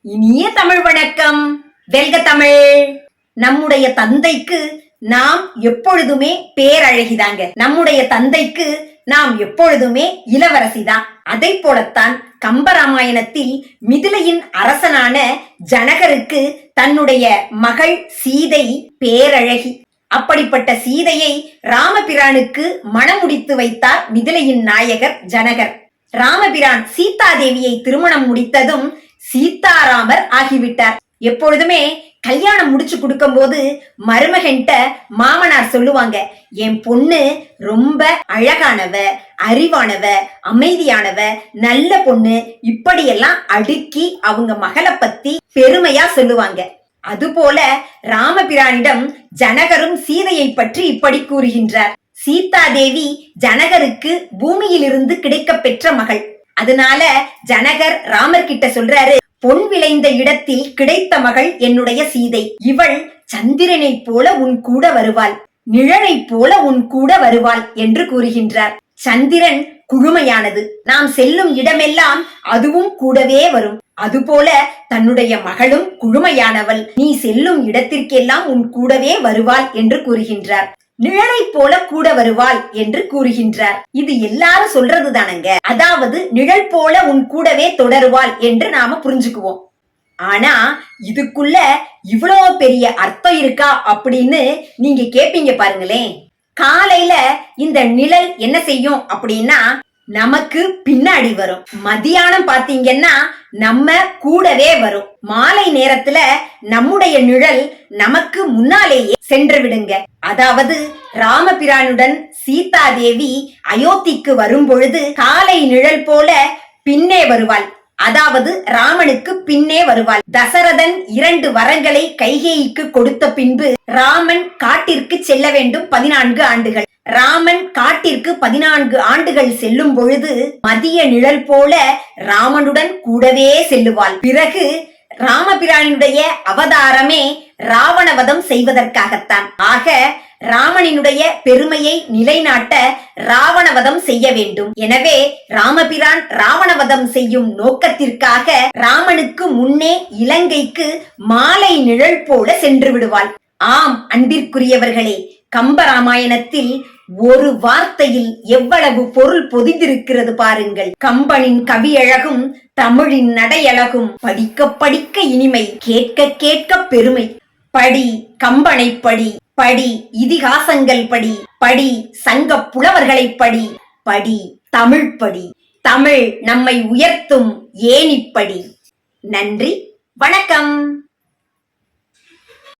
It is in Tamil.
இனிய தமிழ் வணக்கம். வெல்க தமிழ். நம்முடைய தந்தைக்கு நாம் எப்பொழுதுமே பேரழகிதாங்க. நம்முடைய தந்தைக்கு நாம் எப்பொழுதுமே இளவரசிதான். அதை போலத்தான் கம்பராமாயணத்தில் மிதிலையின் அரசனான ஜனகருக்கு தன்னுடைய மகள் சீதை பேரழகி. அப்படிப்பட்ட சீதையை ராமபிரானுக்கு மணமுடித்து வைத்தார் மிதிலையின் நாயகர் ஜனகர். ராமபிரான் சீதாதேவியை திருமணம் முடித்ததும் சீதாராமர் ஆகிவிட்டார். எப்பொழுதுமே கல்யாணம் முடிச்சு கொடுக்கும் போது மருமகன்ட்ட மாமனார் சொல்லுவாங்க, என் பொண்ணு ரொம்ப அழகானவ, அறிவானவ, அமைதியானவ, நல்ல பொண்ணு, இப்படியெல்லாம் அடுக்கி அவங்க மகளை பத்தி பெருமையா சொல்லுவாங்க. அதுபோல ராமபிரானிடம் ஜனகரும் சீதையை பற்றி இப்படி கூறுகின்றார். சீதாதேவி ஜனகருக்கு பூமியிலிருந்து கிடைக்க பெற்ற மகள். அதனால ஜனகர் ராமர் கிட்ட சொல்றாரு, பொன் விளைந்த இடத்தில் கிடைத்த மகள் என்னுடைய சீதை. இவள் சந்திரனை போல உன் கூட வருவாள், நிழலை போல உன் கூட வருவாள் என்று கூறுகின்றார். சந்திரன் குழுமையானது, நாம் செல்லும் இடமெல்லாம் அதுவும் கூடவே வரும். அதுபோல தன்னுடைய மகளும் குழுமையானவள், நீ செல்லும் இடத்திற்கெல்லாம் உன் கூடவே வருவாள் என்று கூறுகின்றார். நிழலை போல கூட வருவாள் என்று கூறுகின்றார். இது எல்லாரும் சொல்றது தானங்க. அதாவது நிழல் போல உன் கூடவே தொடருவாள் என்று நாம புரிஞ்சுக்குவோம். ஆனா இதுக்குள்ள இவ்வளோ பெரிய அர்த்தம் இருக்கா அப்படின்னு நீங்க கேப்பீங்க பாருங்களேன். காலையில இந்த நிழல் என்ன செய்யும் அப்படின்னா நமக்கு பின்னாடி வரும். மதியானம் பாத்தீங்கன்னா நம்ம கூடவே வரும். மாலை நேரத்துல நம்முடைய நிழல் நமக்கு முன்னாலேயே சென்று விடுங்க. அதாவது ராமபிரானுடன் சீதாதேவி அயோத்திக்கு வரும் பொழுது காலை நிழல் போல பின்னே வருவாள். அதாவது ராமனுக்கு பின்னே வருவாள். தசரதன் 2 வரங்களை கைகேயிக்கு கொடுத்த பின்பு ராமன் காட்டிற்கு செல்ல வேண்டும் 14 ஆண்டுகள். ராமன் காட்டிற்கு 14 ஆண்டுகள் செல்லும் பொழுது மதிய நிழல் போல ராமனுடன் கூடவே செல்லுவாள். பிறகு ராமபிரானுடைய அவதாரமே ராவணவதம் செய்வதற்காகத்தான். ஆக ராமனினுடைய பெருமையை நிலைநாட்ட ராவணவதம் செய்ய வேண்டும். எனவே ராமபிரான் ராவணவதம் செய்யும் நோக்கத்திற்காக ராமனுக்கு முன்னே இலங்கைக்கு மாலை நிழல் போல சென்று விடுவாள். ஆம் அன்பிற்குரியவர்களே, கம்பராமாயணத்தில் ஒரு வார்த்தையில் எவ்வளவு பொருள் பொதிந்திருக்கிறது பாருங்கள். கம்பனின் கவியழகும் தமிழின் நடையழகும் படிக்க படிக்க இனிமை, கேட்க கேட்க பெருமை. படி கம்பனை படி, படி இதிகாசங்கள் படி, படி சங்க புலவர்களை படி, படி தமிழ் படி, தமிழ் நம்மை உயர்த்தும் ஏணிப்படி. நன்றி, வணக்கம்.